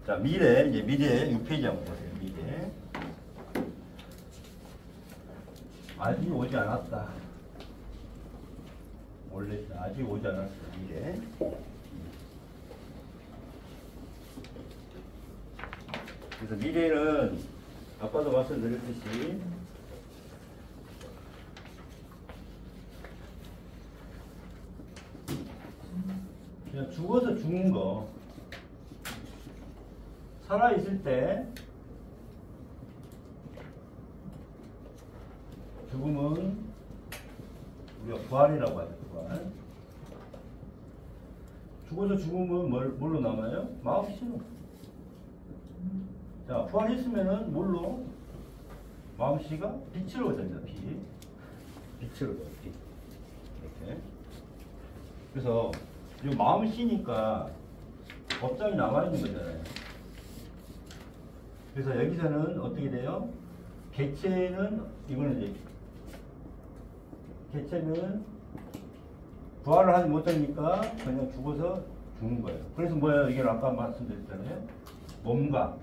자, 미래, 이제 미래 6페이지 한번 보세요. 미래. 아직 오지 않았다. 원래 아직 오지 않았어. 미래. 그래서 미래는 아까도 말씀드렸듯이 그냥 죽어서 죽는 거. 살아있을 때 죽음은 우리가 부활이라고 하죠. 부활. 죽어서 죽으면 뭘로 남아요? 마음씨로. 자, 부활했으면은 뭘로? 마음씨가 빛으로 됩니다. 빛으로 돼요. 빛. 이렇게. 그래서 이 마음씨니까 법장이 남아있는 거잖아요. 그래서 여기서는 어떻게 돼요? 개체는 이거는 이제 개체는 부활을 하지 못하니까 그냥 죽어서 죽는 거예요. 그래서 뭐예요? 이게 아까 말씀드렸잖아요. 몸과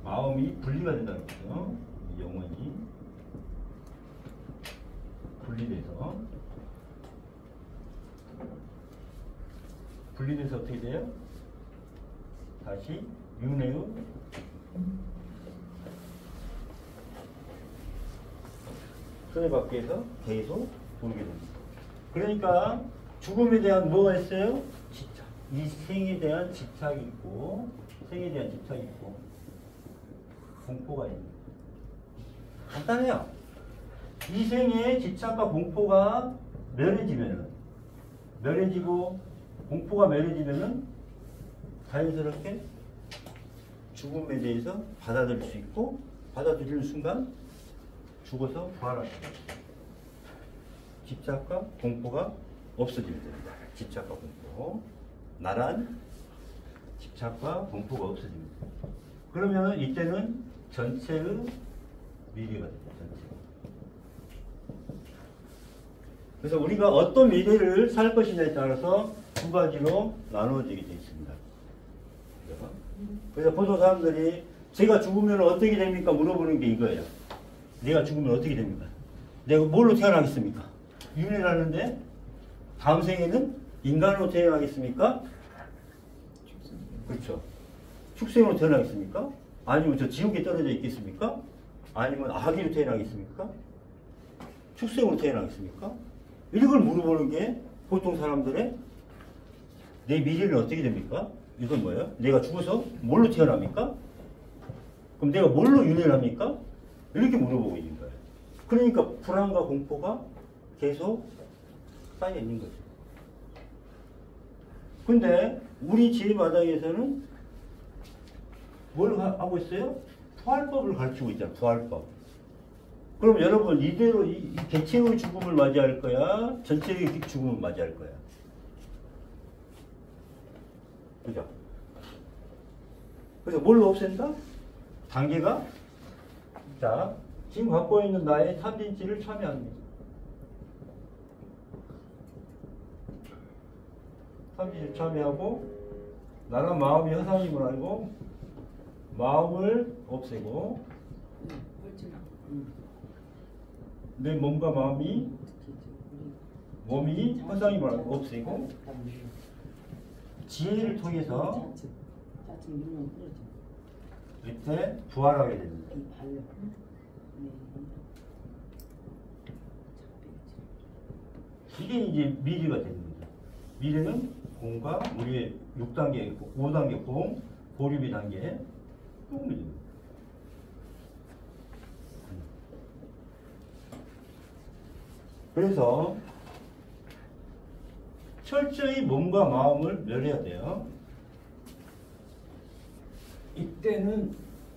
마음이 분리가 된다는 거죠. 영혼이 분리돼서 어떻게 돼요? 다시 윤회의 손해받기에서 계속 돌게 됩니다. 그러니까 죽음에 대한 뭐가 있어요? 집착. 이 생에 대한 집착이 있고, 생에 대한 집착이 있고, 공포가 있는. 간단해요. 이 생에 집착과 공포가 멸해지고 공포가 멸해지면은 자연스럽게 죽음에 대해서 받아들일 수 있고, 받아들이는 순간 죽어서 부활할 수 있습니다. 집착과 공포가 없어지게 됩니다. 집착과 공포. 나란 집착과 공포가 없어집니다. 그러면 이때는 전체의 미래가 됩니다. 전체. 그래서 우리가 어떤 미래를 살 것이냐에 따라서 두 가지로 나누어지게 되어 있습니다. 그래서 보통 사람들이 제가 죽으면 어떻게 됩니까? 물어보는 게 이거예요. 내가 죽으면 어떻게 됩니까? 내가 뭘로 태어나겠습니까? 윤회를 하는데 다음 생에는 인간으로 태어나겠습니까? 그렇죠. 축생으로 태어나겠습니까? 아니면 저 지옥에 떨어져 있겠습니까? 아니면 아기로 태어나겠습니까? 축생으로 태어나겠습니까? 이걸 물어보는 게 보통 사람들의 내 미래는 어떻게 됩니까? 이건 뭐예요? 내가 죽어서 뭘로 태어납니까? 그럼 내가 뭘로 윤회를 합니까? 이렇게 물어보고 있는 거예요. 그러니까 불안과 공포가 계속 쌓여 있는 거죠. 근데 우리 지혜마당에서는 뭘 하고 있어요? 부활법을 가르치고 있잖아요. 부활법. 그럼 여러분 이대로 이 개체의 죽음을 맞이할 거야? 전체의 죽음을 맞이할 거야? 그죠? 그래서 뭘로 없앤다? 단계가 자, 지금 갖고 있는 나의 탐진치를 참여합니다. 탐진치를 참여하고 나는 마음이 허상임을 알고 마음을 없애고 내 몸과 몸이 허상임을 알고 없애고 지혜를 통해서 이때 부활하게 됩니다. 이게 이제 미래가 됩니다. 미래는 공과 우리의 6단계, 5단계 공, 보류비 단계 똥입니다. 그래서 철저히 몸과 마음을 멸해야 돼요. 이때는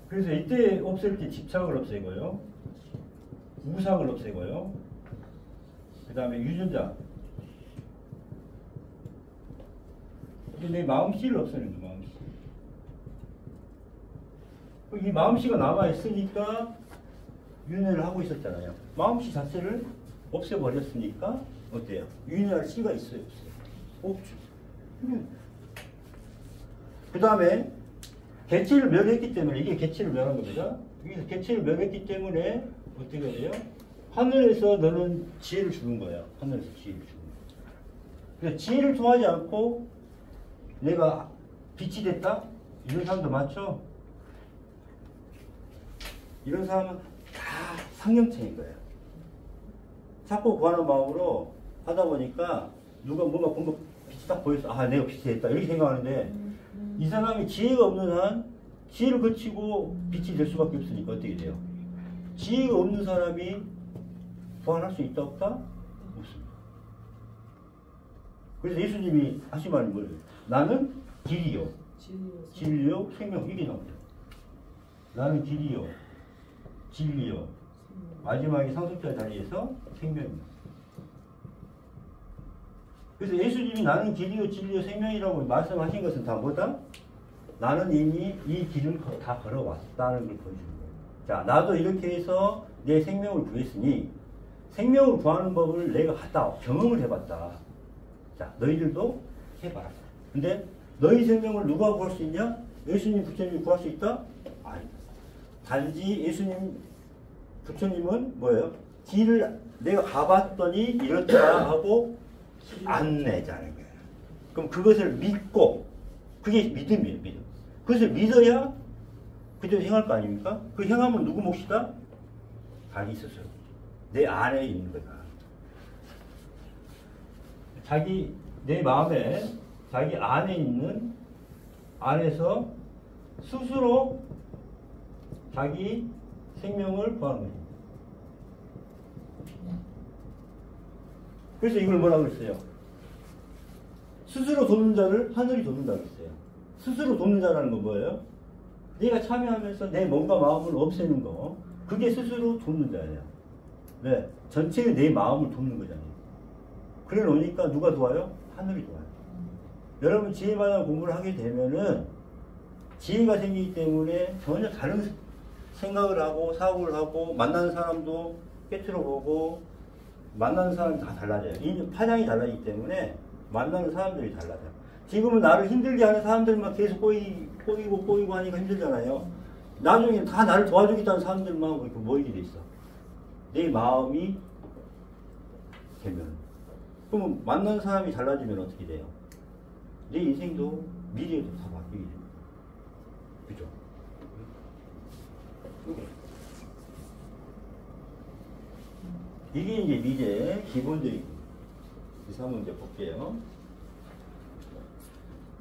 그래서 이때 없앨 때 집착을 없애고요, 우상을 없애고요, 그 다음에 유전자, 이제 내 마음씨를 없애는 거예요. 마음씨. 이 마음씨가 남아 있으니까 윤회를 하고 있었잖아요. 마음씨 자체를 없애버렸으니까 어때요? 윤회할 씨가 있어요, 없어요? 없죠. 그 다음에 개체를 멸했기 때문에 이게 개체를 멸한 겁니다. 여기서 개체를 멸했기 때문에 어떻게 돼요? 하늘에서 너는 지혜를 주는 거야. 하늘에서 지혜를 주는 거야. 그래서 지혜를 통하지 않고 내가 빛이 됐다? 이런 사람도 많죠? 이런 사람은 다 상념체인 거예요. 자꾸 구하는 마음으로 하다 보니까 누가 뭔가 본거 빛이 딱 보여서 아 내가 빛이 됐다 이렇게 생각하는데 이 사람이 지혜가 없는 한 지혜를 거치고 빛이 될 수밖에 없으니까 어떻게 돼요? 지혜가 없는 사람이 부활할 수 있다 없다? 없습니다. 그래서 예수님이 하신 말이 뭐예요? 나는 길이요 진리요 생명 이게 나옵니다. 나는 길이요 진리요 마지막에 상속자의 자리에서 생명입니다. 그래서 예수님이 나는 길이요 진리요 생명이라고 말씀하신 것은 다 뭐다? 나는 이미 이 길을 다 걸어왔다는 걸 보여주는 거예요. 자, 나도 이렇게 해서 내 생명을 구했으니 생명을 구하는 법을 내가 갔다 경험을 해봤다. 자, 너희들도 해봐라. 근데 너희 생명을 누가 구할 수 있냐? 예수님, 부처님이 구할 수 있다? 아니다. 단지 예수님, 부처님은 뭐예요? 길을 내가 가봤더니 이렇다 하고 안내자는 거예요. 그럼 그것을 믿고 그게 믿음이에요. 믿음. 그것을 믿어야 그대로 행할 거 아닙니까? 그 행하면 누구 몫이다? 자기 스스로. 내 안에 있는 거다. 자기 내 마음에 자기 안에 있는 안에서 스스로 자기 생명을 구하는 거예요. 그래서 이걸 뭐라고 그랬어요? 스스로 돕는 자를 하늘이 돕는다고 했어요. 스스로 돕는 자라는 건 뭐예요? 내가 참여하면서 내 몸과 마음을 없애는 거 그게 스스로 돕는 자예요. 네, 전체의 내 마음을 돕는 거잖아요. 그래 놓으니까 누가 도와요? 하늘이 도와요. 여러분 지혜마다 공부를 하게 되면은 지혜가 생기기 때문에 전혀 다른 생각을 하고 사고를 하고 만나는 사람도 깨트려 보고 만나는 사람이 다 달라져요. 파장이 달라지기 때문에 만나는 사람들이 달라져요. 지금은 나를 힘들게 하는 사람들만 계속 꼬이고 하니까 힘들잖아요. 나중에 다 나를 도와주겠다는 사람들만 그렇게 모이게 돼 있어. 내 마음이 되면. 그럼 만나는 사람이 달라지면 어떻게 돼요? 내 인생도 미래도 다 바뀌게 돼요. 그죠? 이게 이제 미래 기본적인. 그래서 한번 이제 볼게요.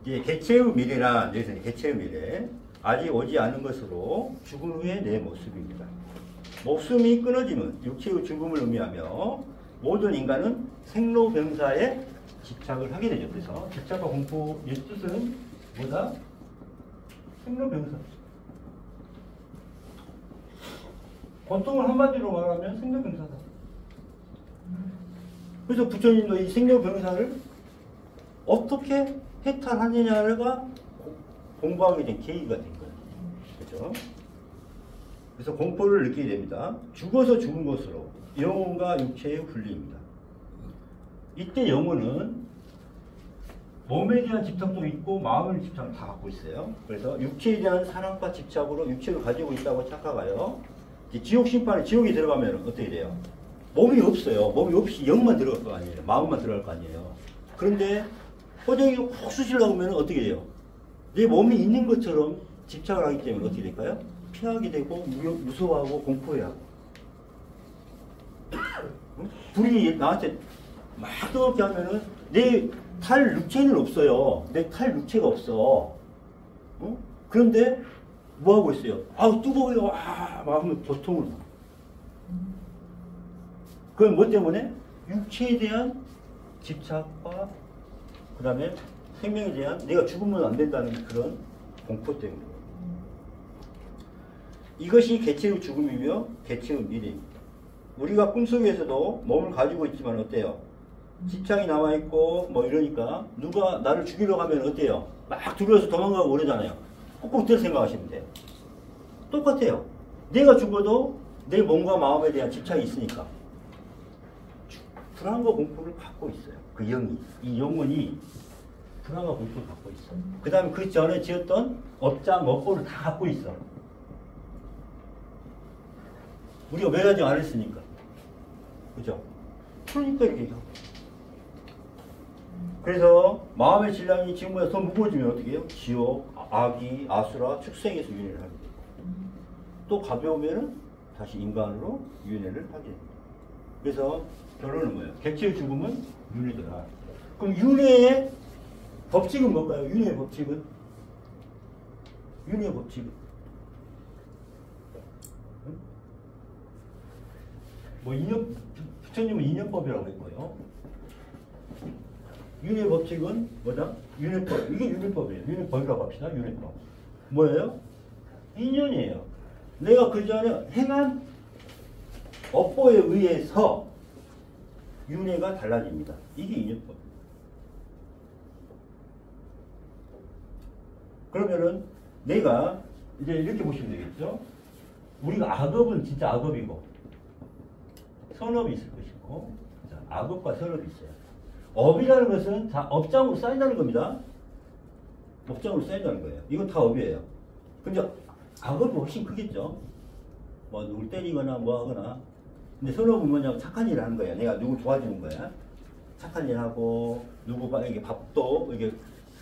이제 개체의 미래란, 여기서 개체의 미래. 아직 오지 않은 것으로 죽은 후의 내 모습입니다. 목숨이 끊어지면 육체의 죽음을 의미하며 모든 인간은 생로병사에 집착을 하게 되죠. 그래서 집착과 공포의 뜻은 뭐다? 생로병사. 고통을 한마디로 말하면 생로병사다. 그래서 부처님도 이 생로병사를 어떻게 해탈하느냐가 공부하게 된 계기가 된 거예요. 그렇죠? 그래서 공포를 느끼게 됩니다. 죽어서 죽은 것으로 영혼과 육체의 분리입니다. 이때 영혼은 몸에 대한 집착도 있고 마음의 집착을 다 갖고 있어요. 그래서 육체에 대한 사랑과 집착으로 육체를 가지고 있다고 착각하여 지옥 심판에 지옥에 들어가면 어떻게 돼요? 몸이 없어요. 몸이 없이 영만 들어갈 거 아니에요. 마음만 들어갈 거 아니에요. 그런데 호정이 훅 쑤시려고 하면 어떻게 돼요? 내 몸이 있는 것처럼 집착을 하기 때문에 어떻게 될까요? 피하게 되고 무서워하고 공포해하고. 불이 나한테 막 뜨겁게 하면은 내 탈 육체는 없어요. 내 탈 육체가 없어. 그런데 뭐 하고 있어요? 아우 뜨거워요. 막 하면 고통을. 그건 뭐 때문에? 육체에 대한 집착과 그 다음에 생명에 대한 내가 죽으면 안 된다는 그런 공포 때문에. 이것이 개체의 죽음이며 개체의 미래입니다. 우리가 꿈속에서도 몸을 가지고 있지만 어때요? 집착이 남아있고 뭐 이러니까 누가 나를 죽이려고 하면 어때요? 막 두려워서 도망가고 그러잖아요. 꼭 그렇게 생각하시면 돼요. 똑같아요. 내가 죽어도 내 몸과 마음에 대한 집착이 있으니까 불안과 공포를 갖고 있어요. 그 영이. 이 영혼이 불화가 복도를 갖고 있어. 그 다음에 그 전에 지었던 업장, 업보를 다 갖고 있어. 우리가 매가지 안 했으니까. 그죠? 그러니까 이렇게 하고. 그래서 마음의 질량이 지금보다 더 무거워지면 어떻게 해요? 지옥, 악이, 아수라, 축생에서 윤회를 하게 돼요. 또 가벼우면은 다시 인간으로 윤회를 하게 됩니다. 그래서 결론은 뭐예요? 객체의 죽음은 윤회다. 그럼 윤회의 법칙은 뭘까요? 윤회의 법칙은? 윤회의 법칙은? 응? 뭐 부처님은 인연법이라고 했고요. 윤회 법칙은 뭐다? 윤회법. 이게 윤회법이에요. 윤회법이라고 합시다. 윤회법. 뭐예요? 인연이에요. 내가 그 전에 행한 업보에 의해서 윤회가 달라집니다. 이게 인연법. 그러면은 내가 이제 이렇게 보시면 되겠죠? 우리가 악업은 진짜 악업이고 선업이 있을 것이고 악업과 선업이 있어요. 업이라는 것은 다 업장으로 쌓인다는 겁니다. 업장으로 쌓인다는 거예요. 이건 다 업이에요. 근데 악업이 훨씬 크겠죠. 뭐 누굴 때리거나 뭐 하거나. 근데 선업은 뭐냐면 착한 일을 하는 거예요. 내가 누구 도와주는 거야. 착한 일 하고 누구에게 밥도 이게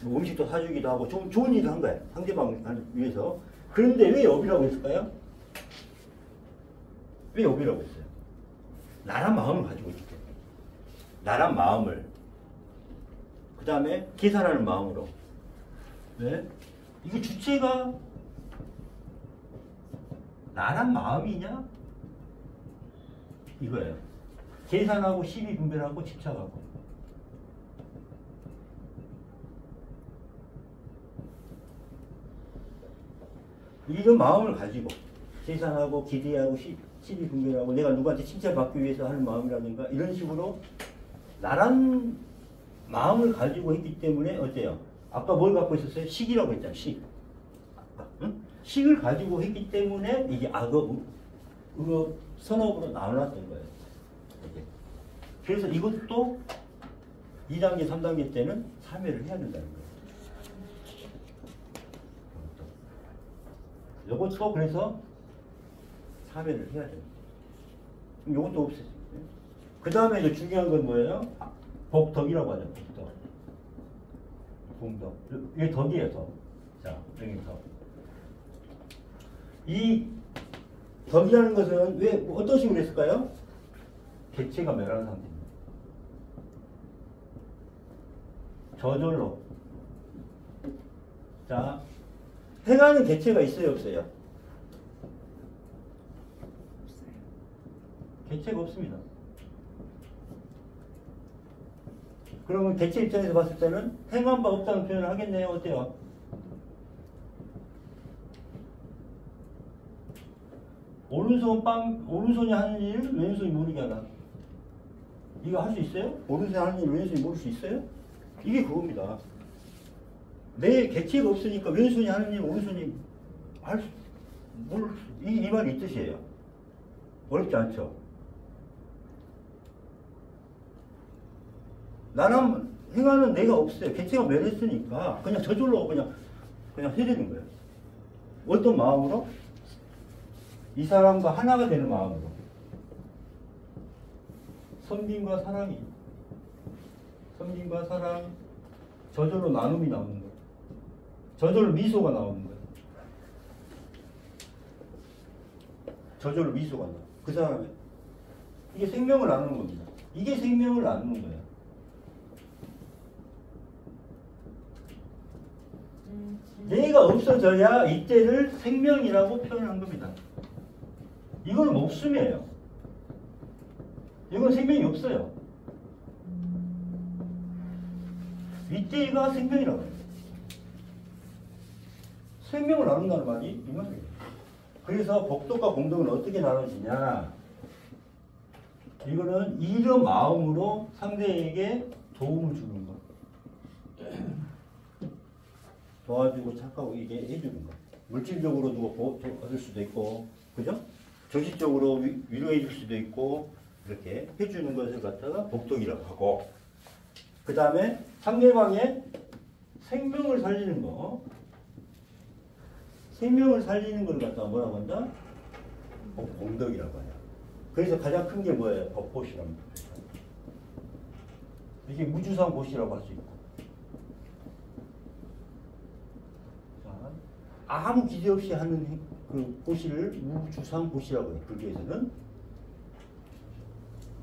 뭐 음식도 사주기도 하고 좋은 일을 한 거예요. 상대방을 위해서. 그런데 왜 업이라고 했을까요? 왜 업이라고 했어요? 나란 마음을 가지고 있기 때문에. 나란 마음을. 그 다음에 계산하는 마음으로. 네? 이거 주체가 나란 마음이냐? 이거예요. 계산하고 시비 분별하고 집착하고. 이런 마음을 가지고 계산하고 기대하고 시비 분별하고 내가 누구한테 칭찬받기 위해서 하는 마음이라든가 이런 식으로 나란 마음을 가지고 했기 때문에 어때요? 아까 뭘 갖고 있었어요? 식이라고 했잖아요. 식. 응? 식을 가지고 했기 때문에 이게 악업, 의업, 선업으로 나눠놨던 거예요. 이렇게. 그래서 이것도 2단계, 3단계 때는 참여를 해야 된다는 거예요. 이것도 그래서 참여를 해야 됩니다. 그럼 이것도 없애요. 그 다음에 이제 중요한 건 뭐예요? 복덕이라고 하죠. 복덕. 복덕. 이게 덕이에요, 덕. 자, 여기 덕. 이 덕이라는 것은 왜 어떤 식으로 했을까요? 객체가 멸하는 상태입니다. 저절로. 자, 행하는 객체가 있어요, 없어요? 없어요. 객체가 없습니다. 그러면 객체 입장에서 봤을 때는 행한 바 없다는 표현을 하겠네요. 어때요? 오른손이 하는 일을 왼손이 모르게 하나? 이거 할 수 있어요? 오른손이 하는 일을 왼손이 모를 수 있어요? 이게 그겁니다. 내 객체가 없으니까 왼손이 하는 일 오른손이 이 말이 이 뜻이에요. 어렵지 않죠? 나는 행하는 내가 없어요. 객체가 멸했으니까 그냥 저절로 그냥 해내는 거예요. 어떤 마음으로? 이 사람과 하나가 되는 마음으로. 섬김과 사랑이. 섬김과 사랑. 저절로 나눔이 나오는 거예요. 저절로 미소가 나오는 거예요. 저절로 미소가 나와요. 그 사람의. 이게 생명을 나누는 겁니다. 이게 생명을 나누는 거예요. 내가 없어져야 이때를 생명이라고 표현한 겁니다. 이거는 목숨이에요. 이건 생명이 없어요. 이때가 생명이라고 해요. 생명을 나눈다는 말이 이 말이에요. 그래서 복덕과 공덕은 어떻게 나눠지냐? 이거는 이런 마음으로 상대에게 도움을 주는 것. 도와주고 착하고 이게 해주는 것. 물질적으로 누가 얻을 수도 있고, 그죠? 정신적으로 위로해 줄 수도 있고, 이렇게 해주는 것을 갖다가 복덕이라고 하고, 그 다음에 상대방의 생명을 살리는 거. 생명을 살리는 걸 갖다가 뭐라고 한다? 공덕이라고 하냐. 그래서 가장 큰 게 뭐예요? 법보시랍니다. 이게 무주상 보시라고 할 수 있고. 자, 아무 기대 없이 하는 그 보시를 무주상 보시라고 해요. 불교에서는.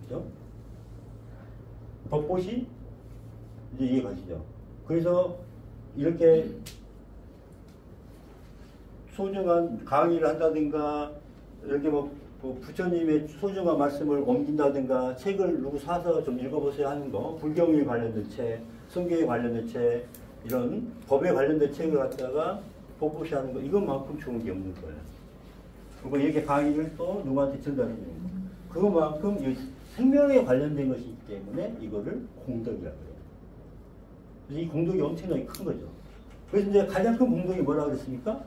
그죠? 법보시? 이제 이해 가시죠? 그래서 이렇게 소중한 강의를 한다든가, 이렇게 뭐 부처님의 소중한 말씀을 옮긴다든가, 책을 누구 사서 좀 읽어보세요 하는 거, 불경에 관련된 책, 성경에 관련된 책, 이런 법에 관련된 책을 갖다가 법보시 하는 거, 이것만큼 좋은 게 없는 거예요. 그리고 이렇게 강의를 또 누구한테 전달해 주는 거. 그것만큼 이 생명에 관련된 것이기 때문에 이거를 공덕이라고 해요. 그래서 이 공덕이 엄청나게 큰 거죠. 그래서 이제 가장 큰 공덕이 뭐라고 그랬습니까?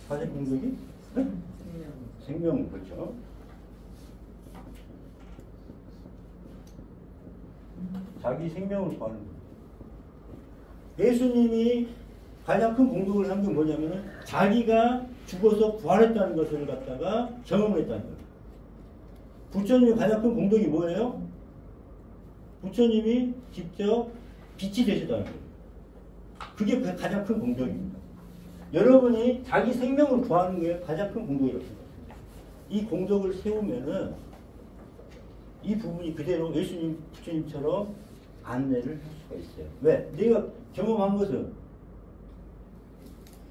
가장 큰 공덕이? 네? 생명, 그렇죠. 자기 생명을 구하는 거예요. 예수님이 가장 큰 공덕을 한 게 뭐냐면은 자기가 죽어서 부활했다는 것을 갖다가 경험을 했다는 거예요. 부처님의 가장 큰 공덕이 뭐예요? 부처님이 직접 빛이 되셨다는 거예요. 그게 가장 큰 공덕입니다. 여러분이 자기 생명을 구하는 게 가장 큰 공덕이라고 생각합니다. 이 공덕을 세우면은 이 부분이 그대로 예수님, 부처님처럼 안내를 할 수가 있어요. 왜? 내가 경험한 것은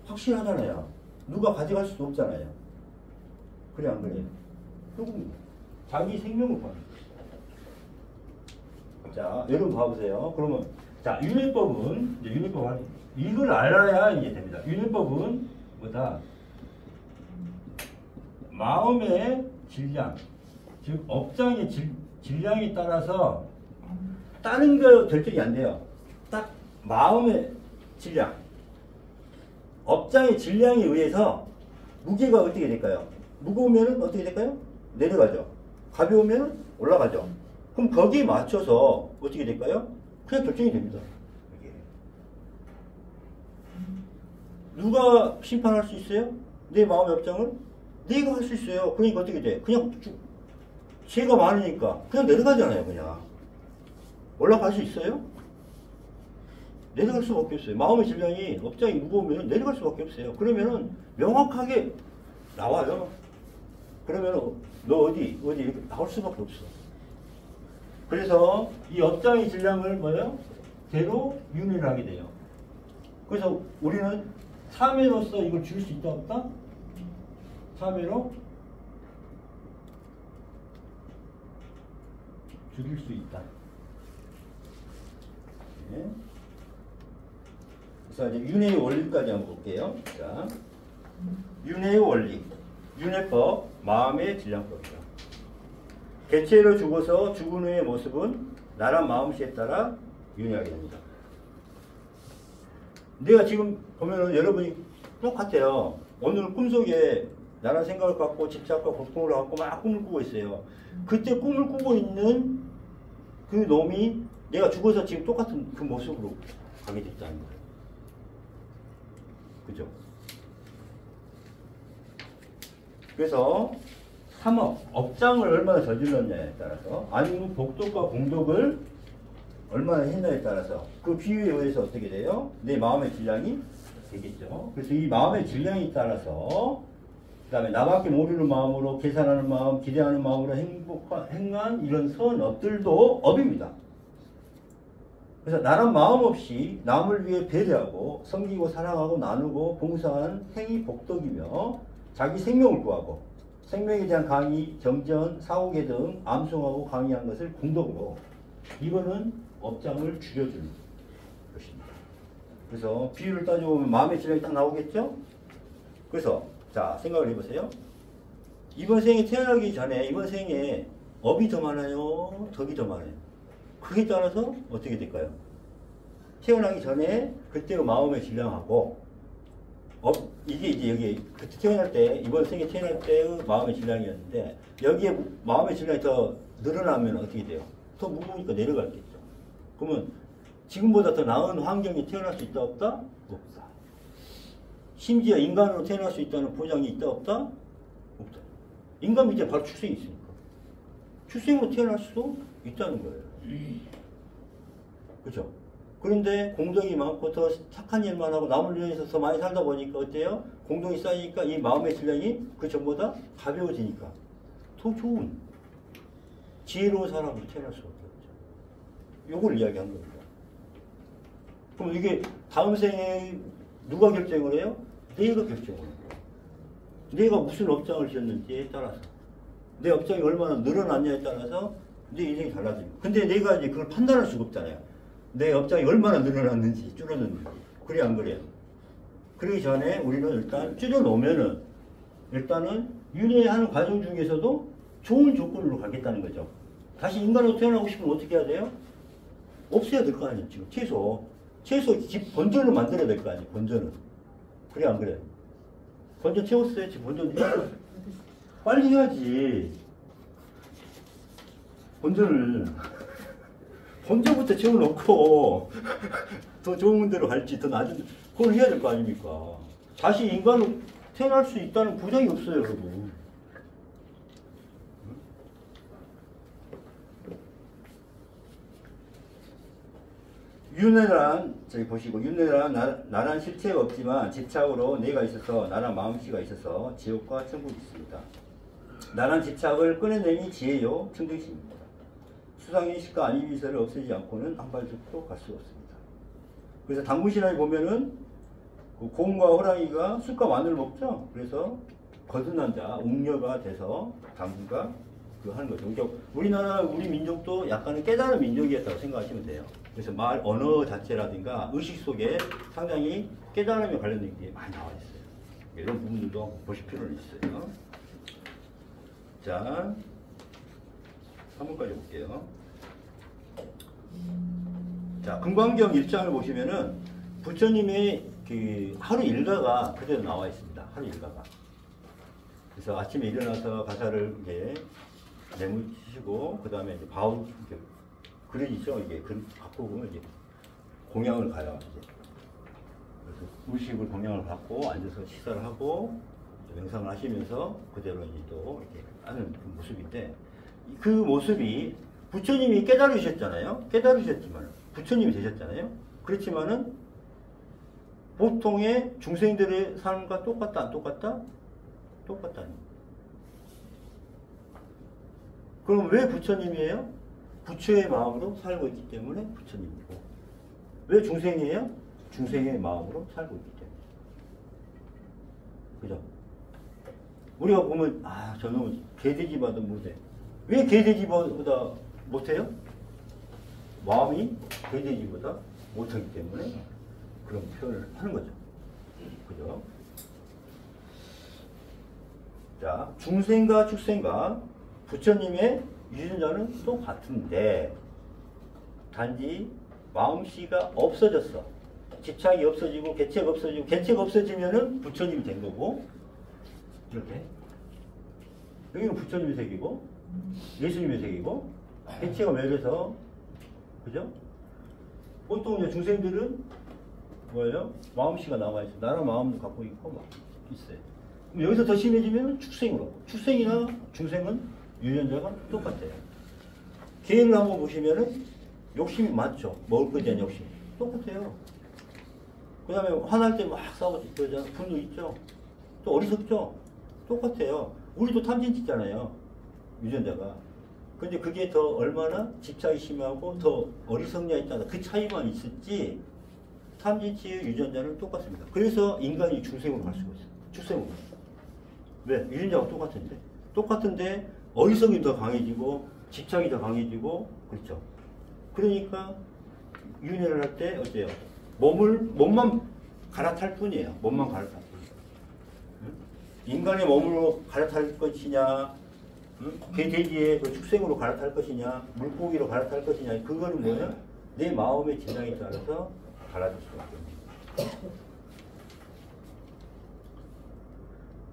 확실하잖아요. 누가 가져갈 수도 없잖아요. 그래, 안 그래요? 누굽니까? 자기 생명을 구하는 거예요. 자, 여러분 봐보세요. 그러면, 자, 윤회법은, 이제 윤회법 이걸 알아야 이게 됩니다. 윤회법은 뭐다? 마음의 질량, 즉, 업장의 질량에 따라서 다른 거 결정이 안 돼요. 딱 마음의 질량. 업장의 질량에 의해서 무게가 어떻게 될까요? 무거우면 어떻게 될까요? 내려가죠. 가벼우면 올라가죠. 그럼 거기에 맞춰서 어떻게 될까요? 그냥 결정이 됩니다. 누가 심판할 수 있어요? 내 마음의 업장을? 네가 할 수 있어요. 그러니까 어떻게 돼? 그냥 죄가 많으니까 그냥 내려가잖아요. 그냥 올라갈 수 있어요? 내려갈 수밖에 없어요. 마음의 질량이 업장이 무거우면 내려갈 수밖에 없어요. 그러면은 명확하게 나와요. 그러면은 너 어디 이렇게 나올 수밖에 없어. 그래서 이 업장의 질량을 뭐예요? 대로 윤회를 하게 돼요. 그래서 우리는 참회로서 이걸 줄 수 있다 없다? 참회로 줄일 수 있다. 네. 그래서 이제 윤회의 원리까지 한번 볼게요. 자, 윤회의 원리, 윤회법, 마음의 질량법이다. 개체로 죽어서 죽은 후의 모습은 나란 마음씨에 따라 윤회하게 됩니다. 내가 지금 보면은 여러분이 똑같아요. 오늘 꿈속에 나란 생각을 갖고 집착과 고통을 갖고 막 꿈을 꾸고 있어요. 그때 꿈을 꾸고 있는 그 놈이 내가 죽어서 지금 똑같은 그 모습으로 가게 됐다는 거예요. 그죠? 그래서 삼업, 업장을 얼마나 저질렀냐에 따라서, 아니면 복덕과 공덕을 얼마나 했냐에 따라서 그 비유에 의해서 어떻게 돼요? 내 마음의 질량이 되겠죠. 그래서 이 마음의 질량에 따라서 그 다음에 나밖에 모르는 마음으로 계산하는 마음, 기대하는 마음으로 행한 이런 선업들도 업입니다. 그래서 나란 마음 없이 남을 위해 배려하고 섬기고 사랑하고 나누고 봉사한 행위 복덕이며 자기 생명을 구하고 생명에 대한 강의, 정전, 사후계 등 암송하고 강의한 것을 공덕으로, 이거는 업장을 줄여주는 것입니다. 그래서 비유를 따져보면 마음의 질량이 딱 나오겠죠? 그래서 자, 생각을 해보세요. 이번 생에 태어나기 전에 이번 생에 업이 더 많아요? 덕이 더 많아요? 그에 따라서 어떻게 될까요? 태어나기 전에 그때의 마음의 질량하고 이게 이제 여기 그때 태어날 때, 이번 생에 태어날 때의 마음의 질량이었는데, 여기에 마음의 질량이 더 늘어나면 어떻게 돼요? 더 무거우니까 내려가겠죠. 그러면 지금보다 더 나은 환경에 태어날 수 있다 없다? 없다. 심지어 인간으로 태어날 수 있다는 보장이 있다 없다? 없다. 인간 밑에 바로 출생이 있으니까. 출생으로 태어날 수도 있다는 거예요. 그죠? 그런데 공덕이 많고 더 착한 일만 하고 남을 위해서 더 많이 살다 보니까 어때요? 공덕이 쌓이니까 이 마음의 질량이 그 전보다 가벼워지니까 더 좋은 지혜로운 사람으로 태어날 수밖에 없죠. 요걸 이야기한 겁니다. 그럼 이게 다음 생에 누가 결정을 해요? 내가 결정을 해요. 내가 무슨 업장을 지었는지에 따라서 내 업장이 얼마나 늘어났냐에 따라서 내 인생이 달라집니다. 근데 내가 이제 그걸 판단할 수가 없잖아요. 내 업장이 얼마나 늘어났는지 줄어드는지. 그래 안 그래요? 그러기 전에 우리는 일단 줄여놓으면은 일단은 윤회하는 과정 중에서도 좋은 조건으로 가겠다는 거죠. 다시 인간으로 태어나고 싶으면 어떻게 해야 돼요? 없애야 될 거 아니에요. 지금 최소 집 본전을 만들어야 될 거 아니에요. 본전을. 그래 안 그래요? 본전 채웠어요. 지금 본전 해야죠. 빨리 해야지. 본전부터 채워놓고 더 좋은 데로 갈지 더 낮은 그걸 해야 될 거 아닙니까? 다시 인간으로 태어날 수 있다는 보장이 없어요, 여러분. 윤회란 저기 보시고 윤회란 나란 실체가 없지만 집착으로 내가 있어서 나란 마음씨가 있어서 지옥과 천국이 있습니다. 나란 집착을 끊어내니 지혜요 청정심입니다. 수상의식과 안위미설을 없애지 않고는 한 발짝도 갈 수 없습니다. 그래서 당군신화에 보면은 그 곰과 호랑이가 쑥과 마늘을 먹죠. 그래서 거듭난 자, 웅녀가 돼서 당군가 하는 거죠. 그러니까 우리나라 우리 민족도 약간은 깨달은 민족이었다고 생각하시면 돼요. 그래서 말 언어 자체라든가 의식 속에 상당히 깨달음에 관련된 게 많이 나와 있어요. 이런 부분들도 보실 필요는 있어요. 자, 3번까지 볼게요. 자, 금광경 1장을 보시면은 부처님의 그 하루 일과가 그대로 나와 있습니다. 하루 일과가. 그래서 아침에 일어나서 가사를 이제 내무치시고, 그 다음에 이제 바울, 그릇이죠. 이게 갖고 오면 이제 공양을 가요. 이제. 그래서 의식을 공양을 받고 앉아서 식사를 하고 명상을 하시면서 그대로 이제 또 이렇게 하는 그 모습인데, 그 모습이 부처님이 깨달으셨잖아요. 깨달으셨지만 부처님이 되셨잖아요. 그렇지만은 보통의 중생들의 삶과 똑같다 안 똑같다? 똑같다는 거예요. 그럼 왜 부처님이에요? 부처의 마음으로 살고 있기 때문에 부처님이고, 왜 중생이에요? 중생의 마음으로 살고 있기 때문에. 그죠? 우리가 보면 저놈은 개돼지보다 못해. 왜 개돼지보다 못해요? 마음이 개돼지보다 못하기 때문에 그런 표현을 하는 거죠. 그죠? 자, 중생과 축생과 부처님의 유전자는 똑같은데 단지 마음씨가 없어졌어. 집착이 없어지고 개체가 없어지고, 개체가 없어지면은 부처님이 된 거고, 이렇게 여기는 부처님의 색이고 예수님의 색이고, 개체가 맺어서, 그죠? 보통 이제 중생들은 뭐예요? 마음씨가 남아있어. 나는 마음도 갖고 있고 막 있어요. 그럼 여기서 더 심해지면 축생으로. 축생이나 중생은 유전자가 똑같아요. 개를 한번 보시면은 욕심이 많죠. 먹을 거에 대한 욕심. 똑같아요. 그 다음에 화날 때 막 싸우고 그러잖아요. 분노 있죠. 또 어리석죠. 똑같아요. 우리도 탐진 짓잖아요. 유전자가. 근데 그게 더 얼마나 집착이 심하고 더 어리석냐에 따라 그 차이만 있었지, 탐진치의 유전자는 똑같습니다. 그래서 인간이 중생으로 갈 수가 있어요. 축생으로. 왜? 유전자가 똑같은데. 똑같은데 어리석이 더 강해지고 집착이 더 강해지고, 그렇죠. 그러니까 윤회를 할 때 어때요? 몸만 갈아탈 뿐이에요. 몸만 갈아탈 뿐이에요. 인간의 몸으로 갈아탈 것이냐, 개돼지의 그 축생으로 갈아탈 것이냐, 물고기로 갈아탈 것이냐, 그거는 뭐냐? 내 마음의 진향에 따라서 달라질 수밖에 없습니다.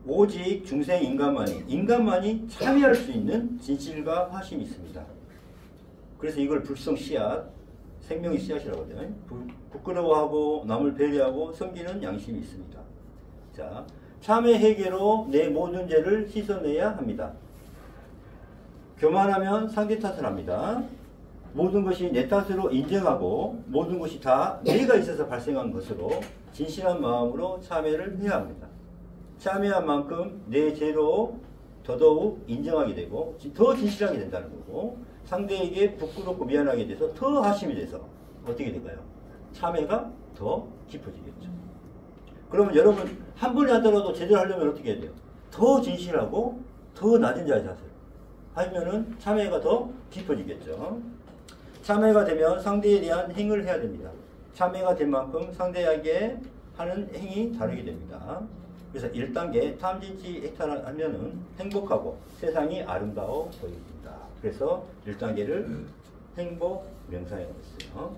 오직 중생 인간만이 참여할 수 있는 진실과 화심이 있습니다. 그래서 이걸 불성 씨앗, 생명의 씨앗이라고 하죠. 부끄러워하고 남을 배려하고 섬기는 양심이 있습니다. 자, 참회 회개로 내 모든 죄를 씻어내야 합니다. 교만하면 상대 탓을 합니다. 모든 것이 내 탓으로 인정하고 모든 것이 다 내가 있어서 발생한 것으로 진실한 마음으로 참회를 해야 합니다. 참회한 만큼 내 죄로 더더욱 인정하게 되고 더 진실하게 된다는 거고 상대에게 부끄럽고 미안하게 돼서 더 하심이 돼서 어떻게 될까요? 참회가 더 깊어지겠죠. 그러면 여러분 한 번에 하더라도 제대로 하려면 어떻게 해야 돼요? 더 진실하고 더 낮은 자의 자세로 하면은 참회가 더 깊어지겠죠. 참회가 되면 상대에 대한 행을 해야 됩니다. 참회가 된 만큼 상대에게 하는 행이 다르게 됩니다. 그래서 1단계 탐진치 해탈하면은 행복하고 세상이 아름다워 보입니다. 그래서 1단계를 행복 명상이라고 했어요.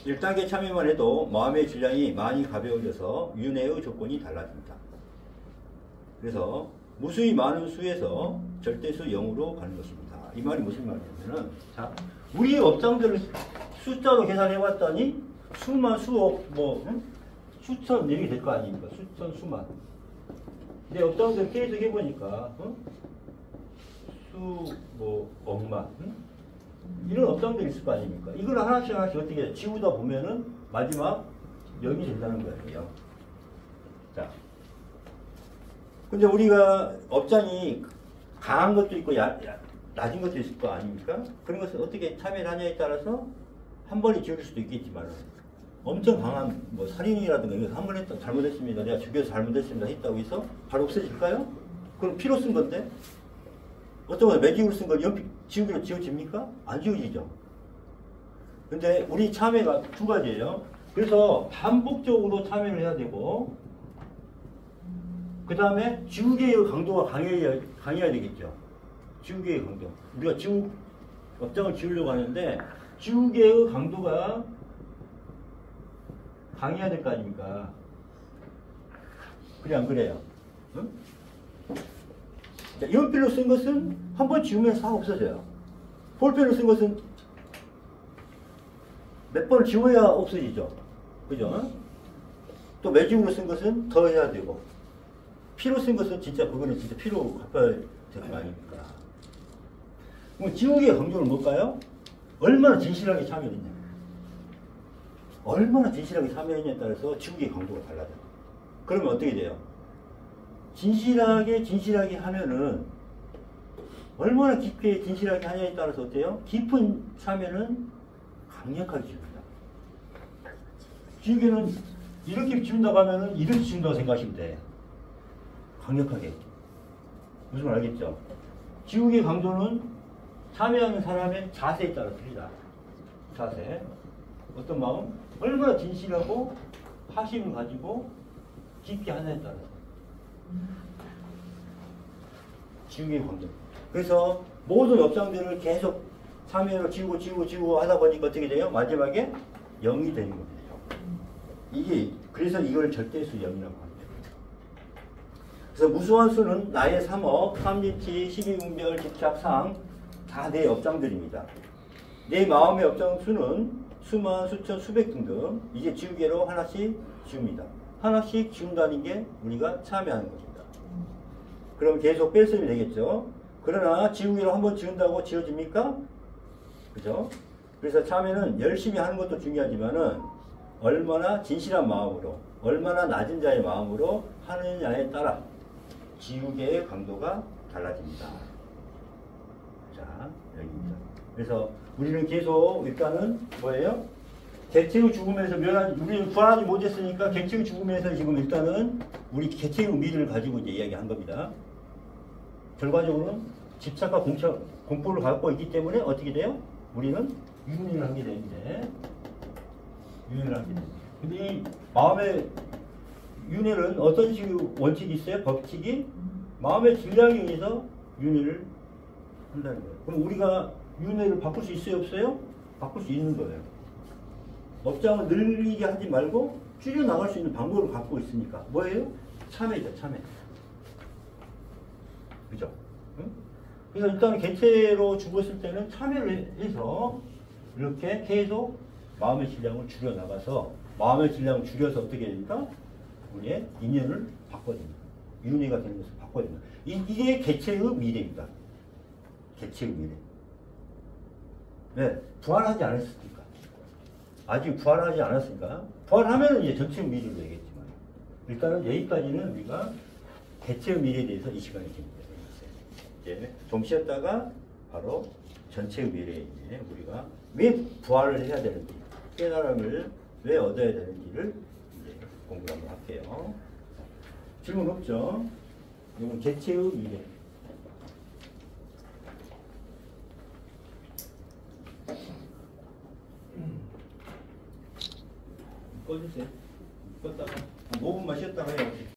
1단계 참여만 해도 마음의 질량이 많이 가벼워져서 윤회의 조건이 달라집니다. 그래서 무수히 많은 수에서 절대수 0으로 가는 것입니다. 이 말이 무슨 말이냐면은, 자, 우리 업장들을 숫자로 계산해봤더니 수만, 수억, 수천 이렇게 될 거 아닙니까? 수천, 수만. 근데 업장들 계속 해보니까 억만 이런 업장들이 있을 거 아닙니까? 이걸 하나씩 어떻게 지우다 보면은 마지막 0이 된다는 거예요. 자, 근데 우리가 업장이 강한 것도 있고 낮은 것도 있을 거 아닙니까? 그런 것을 어떻게 참여를 하냐에 따라서 한 번에 지울 수도 있겠지만 엄청 강한 살인이라든가 이거 한 번 했다 잘못했습니다. 내가 죽여서 잘못했습니다. 했다고 해서 바로 없어질까요? 그럼 피로 쓴 건데 어떤 건 매직으로 쓴 걸 연필 지우기로 지워집니까? 안 지워지죠. 근데 우리 참여가 두 가지예요. 그래서 반복적으로 참여를 해야 되고 그 다음에 지우개의 강도가 강해야 되겠죠. 지우개의 강도. 우리가 업장을 지우려고 하는데 지우개의 강도가 강해야 될 거 아닙니까? 그래 안 그래요? 응? 자, 연필로 쓴 것은 한 번 지우면 싹 없어져요. 볼펜으로 쓴 것은 몇 번을 지워야 없어지죠. 그죠? 또 매직으로 쓴 것은 더 해야 되고 피로 쓴 것은 진짜 그거는 진짜 피로 갚아야 될 거 아닙니까? 그럼 지우개의 강도는 뭘까요? 얼마나 진실하게 참여했냐. 얼마나 진실하게 참여했냐에 따라서 지우개의 강도가 달라져요. 그러면 어떻게 돼요? 진실하게 하면은 얼마나 깊게 진실하게 하냐에 따라서 어때요? 깊은 참여는 강력하게 지웁니다. 지우개는 이렇게 지운다고 하면은 이렇게 지운다고 생각하시면 돼. 강력하게. 무슨 말 알겠죠? 지우개 강도는 참여하는 사람의 자세에 따라 틀리다. 자세. 어떤 마음? 얼마나 진실하고 화심을 가지고 깊게 하냐에 따라서. 지우개 강도. 그래서 모든 업장들을 계속 참여로 지우고 하다 보니까 어떻게 돼요? 마지막에 0이 되는 겁니다. 그래서 이걸 절대수 0이라고 합니다. 그래서 무수한 수는 나의 3억, 3지치, 12분별, 집착, 상 다 내 업장들입니다. 내 마음의 업장 수는 수만, 수천, 수백 등등 이제 지우개로 하나씩 지웁니다. 하나씩 지운다는 게 우리가 참여하는 겁니다. 그럼 계속 뺐으면 되겠죠. 그러나 지우개로 한번 지운다고 지워집니까? 그죠? 그래서 참여는 열심히 하는 것도 중요하지만은 얼마나 진실한 마음으로, 얼마나 낮은 자의 마음으로 하느냐에 따라 지우개의 강도가 달라집니다. 자, 여기입니다. 그래서 우리는 계속 일단은 뭐예요? 객체의 죽음에서 우리는 구원하지 못했으니까 객체의 죽음에서 지금 일단은 우리 객체의 미를 가지고 이제 이야기한 겁니다. 결과적으로는 집착과 공포를 갖고 있기 때문에 어떻게 돼요? 우리는 윤회를 하게 되는데, 윤회를 하게 됩니다. 근데 이 마음의 윤회는 어떤 식의 원칙이 있어요? 법칙이 마음의 질량에 의해서 윤회를 한다는 거예요. 그럼 우리가 윤회를 바꿀 수 있어요? 없어요? 바꿀 수 있는 거예요. 업장을 늘리게 하지 말고 줄여나갈 수 있는 방법을 갖고 있으니까. 뭐예요? 참회죠, 참회. 그죠? 응? 그래서 일단 개체로 죽었을 때는 참여를 해서 이렇게 계속 마음의 질량을 줄여 나가서 마음의 질량을 줄여서 어떻게 됩니까? 우리의 인연을 바꿔야 됩니다. 윤회가 되는 것을 바꿔야 됩니다. 이게 개체의 미래입니다. 개체의 미래. 네, 부활하지 않았으니까. 아직 부활하지 않았으니까. 부활하면 이제 전체의 미래로 되겠지만 일단은 여기까지는 우리가 개체의 미래에 대해서 이 시간에 준비되어 있어요. 이제 좀 쉬었다가 바로 전체의 미래에 이제 우리가 왜 부활을 해야 되는지, 깨달음을 왜 얻어야 되는지를 이제 공부를 한번 할게요. 질문 없죠? 이건 개체의 미래. 꺼주세요. 껐다가.